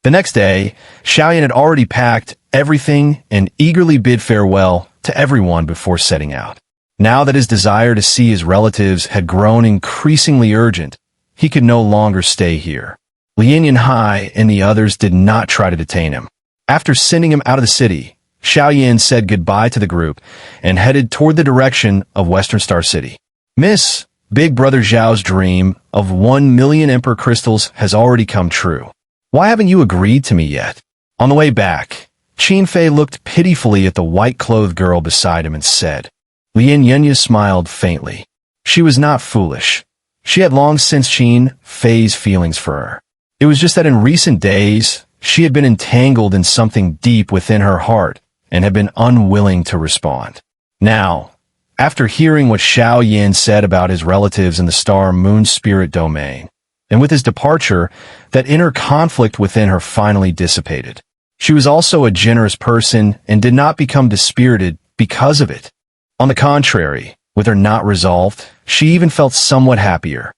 The next day, Xiao Yan had already packed everything and eagerly bid farewell to everyone before setting out. Now that his desire to see his relatives had grown increasingly urgent, he could no longer stay here. Yunhai and the others did not try to detain him. After sending him out of the city, Xiao Yan said goodbye to the group and headed toward the direction of Western Star City. "Miss, Big Brother Zhao's dream of 1 million Emperor Crystals has already come true. Why haven't you agreed to me yet?" On the way back, Qin Fei looked pitifully at the white-clothed girl beside him and said. Yunhai smiled faintly. She was not foolish. She had long since Qin Fei's feelings for her. It was just that in recent days, she had been entangled in something deep within her heart and had been unwilling to respond. Now, after hearing what Xiao Yan said about his relatives in the Star Moon Spirit domain, and with his departure, that inner conflict within her finally dissipated. She was also a generous person and did not become dispirited because of it. On the contrary, with her not resolved, she even felt somewhat happier.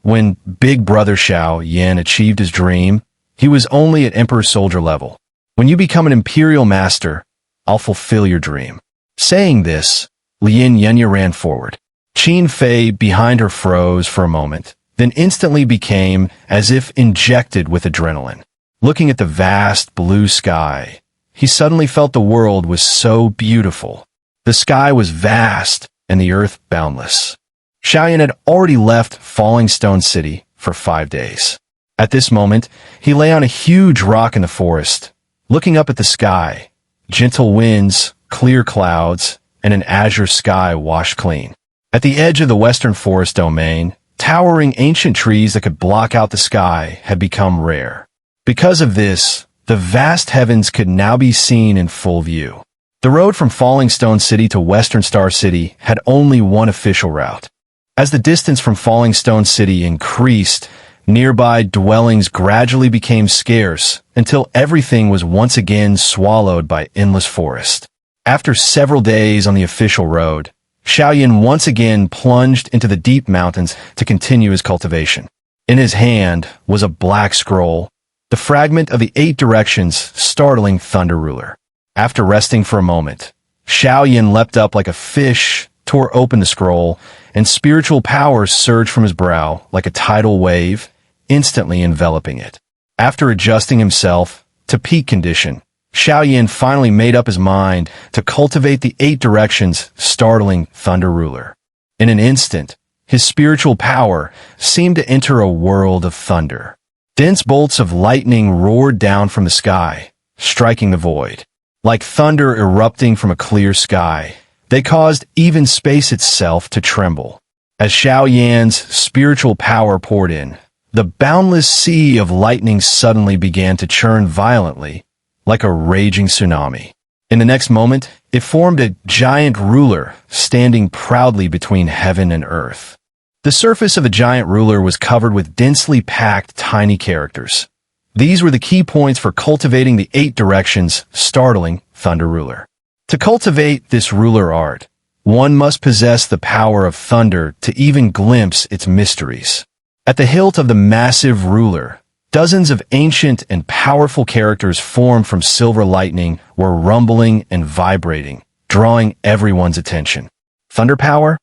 When Big Brother Xiao Yan achieved his dream, he was only at Emperor Soldier level. "When you become an Imperial Master, I'll fulfill your dream." Saying this, Yunhai ran forward. Qin Fei behind her froze for a moment, then instantly became as if injected with adrenaline. Looking at the vast blue sky, he suddenly felt the world was so beautiful. The sky was vast and the earth boundless. Xiao Yan had already left Falling Stone City for 5 days. At this moment, he lay on a huge rock in the forest, looking up at the sky. Gentle winds, clear clouds, and an azure sky washed clean. At the edge of the Western Forest domain, towering ancient trees that could block out the sky had become rare. Because of this, the vast heavens could now be seen in full view. The road from Falling Stone City to Western Star City had only one official route. As the distance from Falling Stone City increased, nearby dwellings gradually became scarce until everything was once again swallowed by endless forest. After several days on the official road, Xiao Yan once again plunged into the deep mountains to continue his cultivation. In his hand was a black scroll, the fragment of the 8 Directions Startling Thunder Ruler. After resting for a moment, Xiao Yan leapt up like a fish, tore open the scroll, and spiritual power surged from his brow like a tidal wave, instantly enveloping it. After adjusting himself to peak condition, Xiao Yan finally made up his mind to cultivate the 8 Directions Startling Thunder Ruler. In an instant, his spiritual power seemed to enter a world of thunder. Dense bolts of lightning roared down from the sky, striking the void. Like thunder erupting from a clear sky, they caused even space itself to tremble. As Xiao Yan's spiritual power poured in, the boundless sea of lightning suddenly began to churn violently, like a raging tsunami. In the next moment, it formed a giant ruler standing proudly between heaven and earth. The surface of the giant ruler was covered with densely packed tiny characters. These were the key points for cultivating the 8 directions, startling Thunder Ruler. To cultivate this ruler art, one must possess the power of thunder to even glimpse its mysteries. At the hilt of the massive ruler, dozens of ancient and powerful characters formed from silver lightning were rumbling and vibrating, drawing everyone's attention. Thunder power?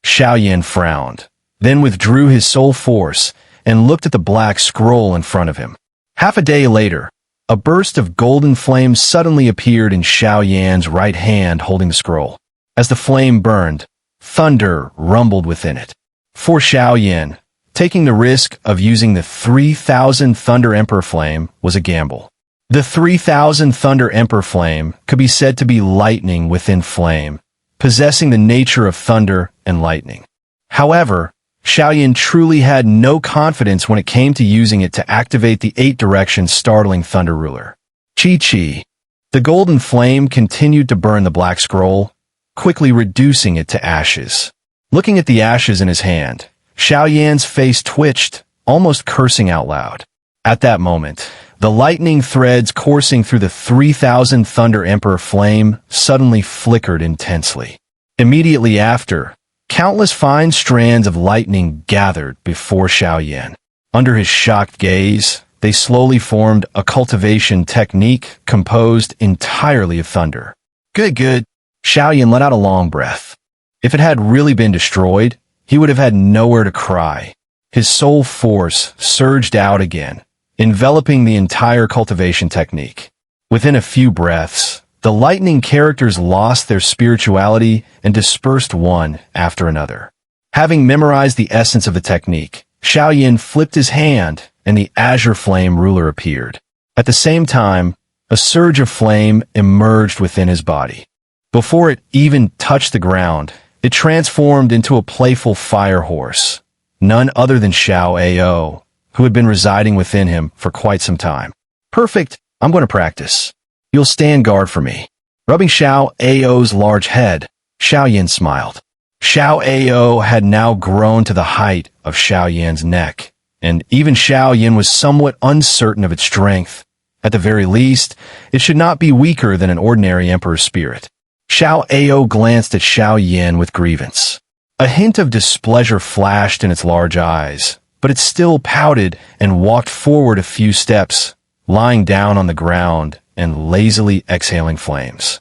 Xiao Yan frowned, then withdrew his soul force and looked at the black scroll in front of him. Half a day later, a burst of golden flame suddenly appeared in Xiao Yan's right hand holding the scroll. As the flame burned, thunder rumbled within it. For Xiao Yan, taking the risk of using the 3,000 Thunder Emperor Flame was a gamble. The 3,000 Thunder Emperor Flame could be said to be lightning within flame, possessing the nature of thunder and lightning. However, Xiao Yan truly had no confidence when it came to using it to activate the 8 directions startling Thunder Ruler. Chi. The golden flame continued to burn the black scroll, quickly reducing it to ashes. Looking at the ashes in his hand, Xiao Yan's face twitched, almost cursing out loud. At that moment, the lightning threads coursing through the 3,000 Thunder Emperor Flame suddenly flickered intensely. Immediately after, countless fine strands of lightning gathered before Xiao Yan. Under his shocked gaze, they slowly formed a cultivation technique composed entirely of thunder. Good. Xiao Yan let out a long breath. If it had really been destroyed, he would have had nowhere to cry. His soul force surged out again, enveloping the entire cultivation technique. Within a few breaths, the lightning characters lost their spirituality and dispersed one after another. Having memorized the essence of the technique, Xiao Yan flipped his hand and the azure flame ruler appeared. At the same time, a surge of flame emerged within his body. Before it even touched the ground, it transformed into a playful fire horse, none other than Xiao Ao, who had been residing within him for quite some time. Perfect, I'm going to practice. You'll stand guard for me. Rubbing Xiao Ao's large head, Xiao Yan smiled. Xiao Ao had now grown to the height of Xiao Yan's neck, and even Xiao Yan was somewhat uncertain of its strength. At the very least, it should not be weaker than an ordinary emperor's spirit. Xiao Ao glanced at Xiao Yan with grievance. A hint of displeasure flashed in its large eyes, but it still pouted and walked forward a few steps, lying down on the ground and lazily exhaling flames.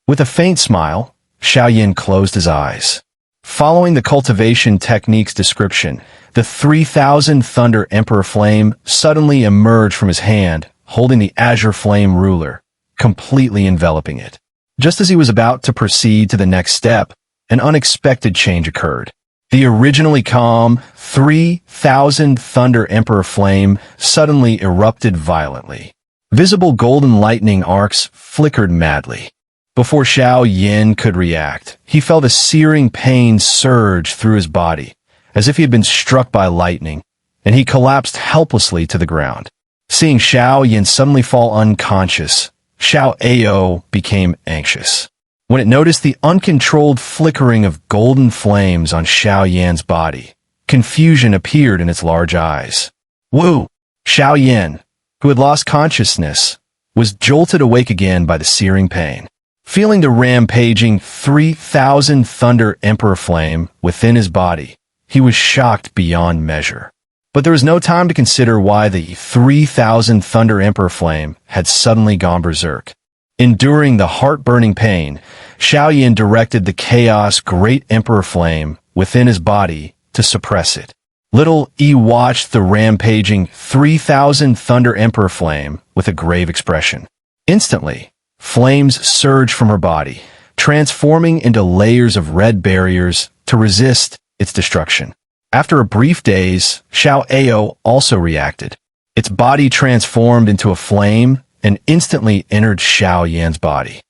With a faint smile, Xiao Yan closed his eyes. Following the cultivation technique's description, the 3,000 Thunder Emperor Flame suddenly emerged from his hand, holding the azure flame ruler, completely enveloping it. Just as he was about to proceed to the next step, an unexpected change occurred. The originally calm 3,000 Thunder Emperor Flame suddenly erupted violently. Visible golden lightning arcs flickered madly. Before Xiao Yan could react, he felt a searing pain surge through his body, as if he had been struck by lightning, and he collapsed helplessly to the ground. Seeing Xiao Yan suddenly fall unconscious, Xiao Ao became anxious. When it noticed the uncontrolled flickering of golden flames on Xiao Yan's body, confusion appeared in its large eyes. Woo! Xiao Yan, who had lost consciousness, was jolted awake again by the searing pain. Feeling the rampaging 3,000 Thunder Emperor Flame within his body, he was shocked beyond measure. But there was no time to consider why the 3,000 Thunder Emperor Flame had suddenly gone berserk. Enduring the heart-burning pain, Xiao Yan directed the Chaos Great Emperor Flame within his body to suppress it. Little E watched the rampaging 3,000 Thunder Emperor Flame with a grave expression. Instantly, flames surged from her body, transforming into layers of red barriers to resist its destruction. After a brief daze, Xiao Ao also reacted. Its body transformed into a flame and instantly entered Xiao Yan's body.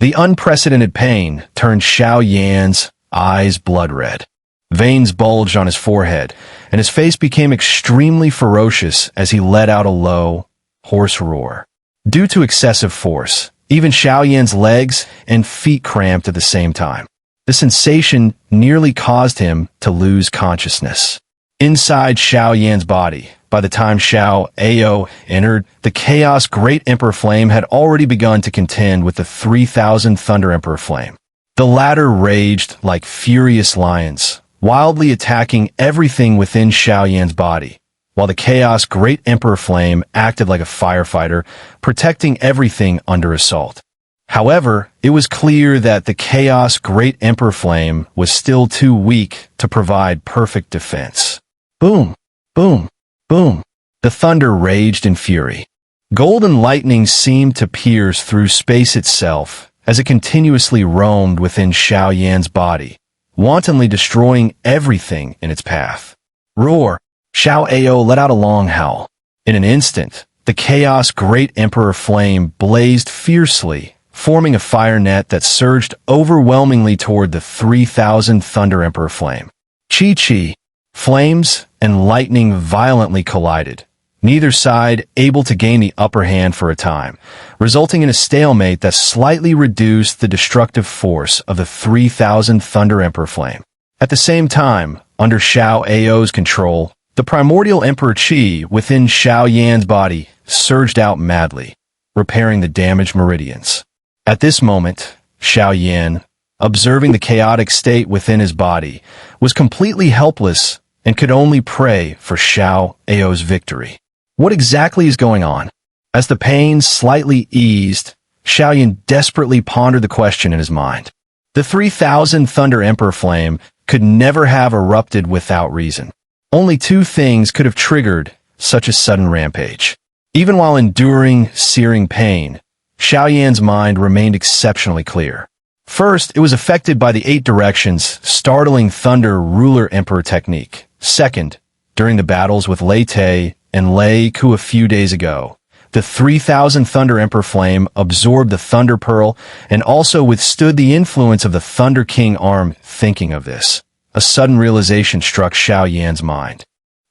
The unprecedented pain turned Xiao Yan's eyes blood red. Veins bulged on his forehead, and his face became extremely ferocious as he let out a low, hoarse roar. Due to excessive force, even Xiao Yan's legs and feet cramped at the same time. The sensation nearly caused him to lose consciousness. Inside Xiao Yan's body, by the time Xiao Ao entered, the Chaos Great Emperor Flame had already begun to contend with the 3,000 Thunder Emperor Flame. The latter raged like furious lions, wildly attacking everything within Xiao Yan's body, while the Chaos Great Emperor Flame acted like a firefighter, protecting everything under assault. However, it was clear that the Chaos Great Emperor Flame was still too weak to provide perfect defense. Boom! Boom! Boom! The thunder raged in fury. Golden lightning seemed to pierce through space itself as it continuously roamed within Xiao Yan's body, wantonly destroying everything in its path. Roar! Xiao Ao let out a long howl. In an instant, the Chaos Great Emperor Flame blazed fiercely, forming a fire net that surged overwhelmingly toward the 3,000 Thunder Emperor Flame. Chi-chi! Flames and lightning violently collided, neither side able to gain the upper hand for a time, resulting in a stalemate that slightly reduced the destructive force of the 3,000 Thunder Emperor Flame. At the same time, under Xiao Ao's control, the primordial Emperor Qi within Xiao Yan's body surged out madly, repairing the damaged meridians. At this moment, Xiao Yan, observing the chaotic state within his body, was completely helpless and could only pray for Xiao Ao's victory. What exactly is going on? As the pain slightly eased, Xiao Yan desperately pondered the question in his mind. The 3,000 Thunder Emperor Flame could never have erupted without reason. Only two things could have triggered such a sudden rampage. Even while enduring searing pain, Xiao Yan's mind remained exceptionally clear. First, it was affected by the 8 directions, startling Thunder Ruler Emperor technique. Second, during the battles with Lei Ke and Lei Ke a few days ago, the 3,000 Thunder Emperor Flame absorbed the Thunder Pearl and also withstood the influence of the Thunder King arm. Thinking of this, a sudden realization struck Xiao Yan's mind.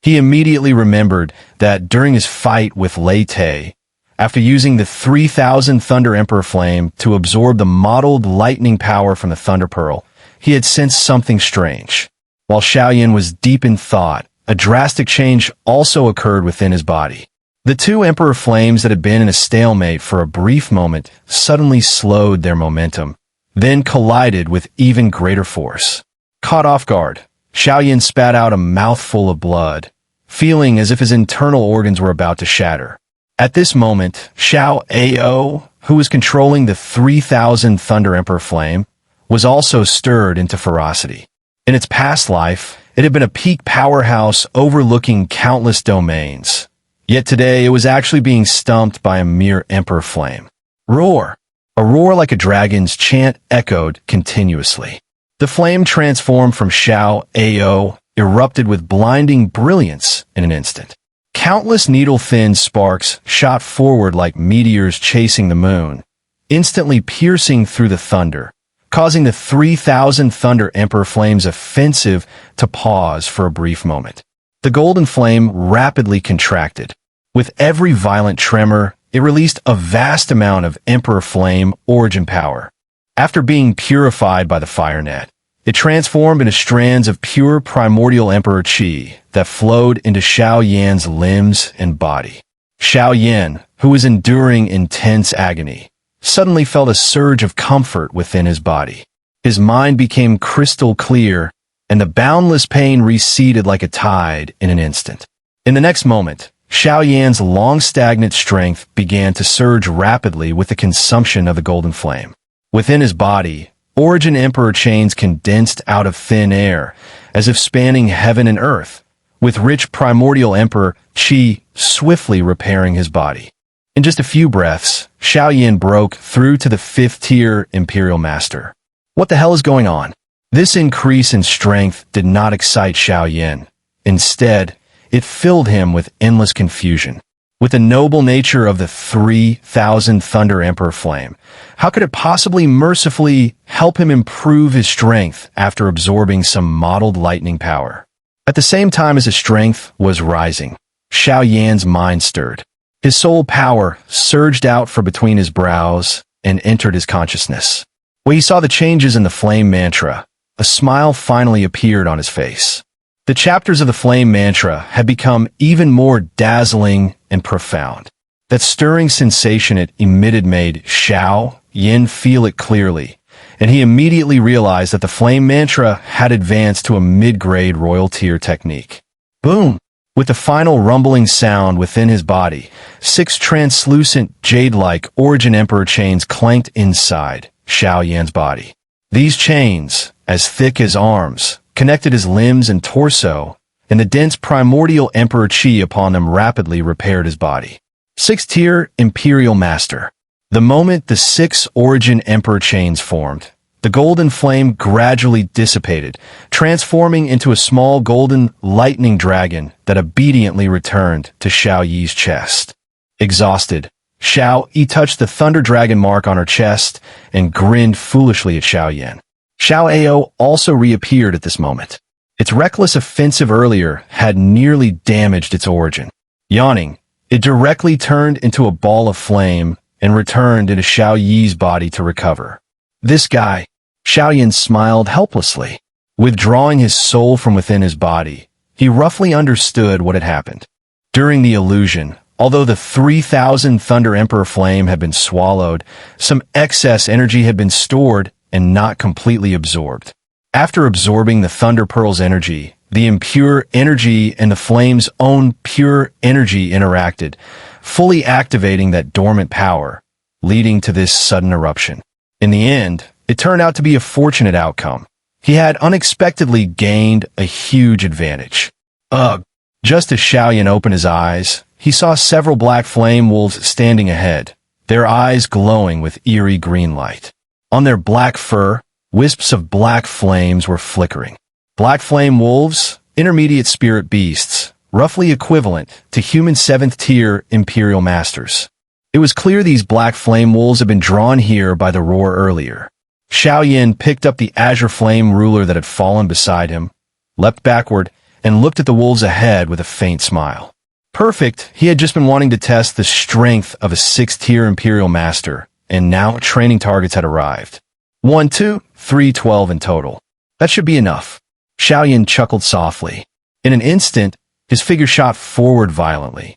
He immediately remembered that during his fight with Lei Ke, after using the 3,000 Thunder Emperor Flame to absorb the modeled lightning power from the Thunder Pearl, he had sensed something strange. While Xiao Yan was deep in thought, a drastic change also occurred within his body. The two Emperor Flames that had been in a stalemate for a brief moment suddenly slowed their momentum, then collided with even greater force. Caught off guard, Xiao Yan spat out a mouthful of blood, feeling as if his internal organs were about to shatter. At this moment, Xiao Ao, who was controlling the 3,000 Thunder Emperor Flame, was also stirred into ferocity. In its past life, it had been a peak powerhouse overlooking countless domains. Yet today it was actually being stumped by a mere Emperor Flame. Roar! A roar like a dragon's chant echoed continuously. The flame transformed from Xiao Ao, erupted with blinding brilliance in an instant. Countless needle-thin sparks shot forward like meteors chasing the moon, instantly piercing through the thunder, causing the 3,000 Thunder Emperor Flame's offensive to pause for a brief moment. The golden flame rapidly contracted. With every violent tremor, it released a vast amount of Emperor Flame origin power. After being purified by the fire net, it transformed into strands of pure primordial Emperor Qi that flowed into Xiao Yan's limbs and body. Xiao Yan, who was enduring intense agony, suddenly felt a surge of comfort within his body. His mind became crystal clear, and the boundless pain receded like a tide in an instant. In the next moment, Xiao Yan's long-stagnant strength began to surge rapidly with the consumption of the golden flame. Within his body, Origin Emperor chains condensed out of thin air, as if spanning heaven and earth, with rich primordial Emperor Qi swiftly repairing his body. In just a few breaths, Xiao Yan broke through to the 5th Tier Imperial Master. What the hell is going on? This increase in strength did not excite Xiao Yan. Instead, it filled him with endless confusion. With the noble nature of the 3,000 Thunder Emperor flame, how could it possibly mercifully help him improve his strength after absorbing some mottled lightning power? At the same time as his strength was rising, Xiao Yan's mind stirred. His soul power surged out from between his brows and entered his consciousness. When he saw the changes in the flame mantra, a smile finally appeared on his face. The chapters of the flame mantra had become even more dazzling and profound. That stirring sensation it emitted made Xiao Yan feel it clearly, and he immediately realized that the flame mantra had advanced to a mid-grade royal tier technique. Boom! With the final rumbling sound within his body, 6 translucent, jade-like Origin Emperor chains clanked inside Xiao Yan's body. These chains, as thick as arms, connected his limbs and torso, and the dense primordial Emperor Qi upon them rapidly repaired his body. Sixth Tier Imperial Master. The moment the 6 Origin Emperor chains formed, the golden flame gradually dissipated, transforming into a small golden lightning dragon that obediently returned to Xiao Yi's chest. Exhausted, Xiao Yi touched the thunder dragon mark on her chest and grinned foolishly at Xiao Yan. Xiao Ao also reappeared at this moment. Its reckless offensive earlier had nearly damaged its origin. Yawning, it directly turned into a ball of flame and returned into Xiao Yi's body to recover. This guy, Xiao Yan smiled helplessly. Withdrawing his soul from within his body, he roughly understood what had happened. During the illusion, although the 3,000 Thunder Emperor flame had been swallowed, some excess energy had been stored and not completely absorbed. After absorbing the Thunder Pearl's energy, the impure energy and the flame's own pure energy interacted, fully activating that dormant power, leading to this sudden eruption. In the end, it turned out to be a fortunate outcome. He had unexpectedly gained a huge advantage. Ugh! Just as Xiao Yan opened his eyes, he saw several black flame wolves standing ahead, their eyes glowing with eerie green light. On their black fur, wisps of black flames were flickering. Black flame wolves, intermediate spirit beasts, roughly equivalent to human 7th Tier Imperial Masters. It was clear these black flame wolves had been drawn here by the roar earlier. Xiao Yan picked up the azure flame ruler that had fallen beside him, leapt backward, and looked at the wolves ahead with a faint smile. Perfect, he had just been wanting to test the strength of a 6th Tier Imperial Master, and now training targets had arrived. 1, 2, 3, 12 in total. That should be enough. Xiao Yan chuckled softly. In an instant, his figure shot forward violently,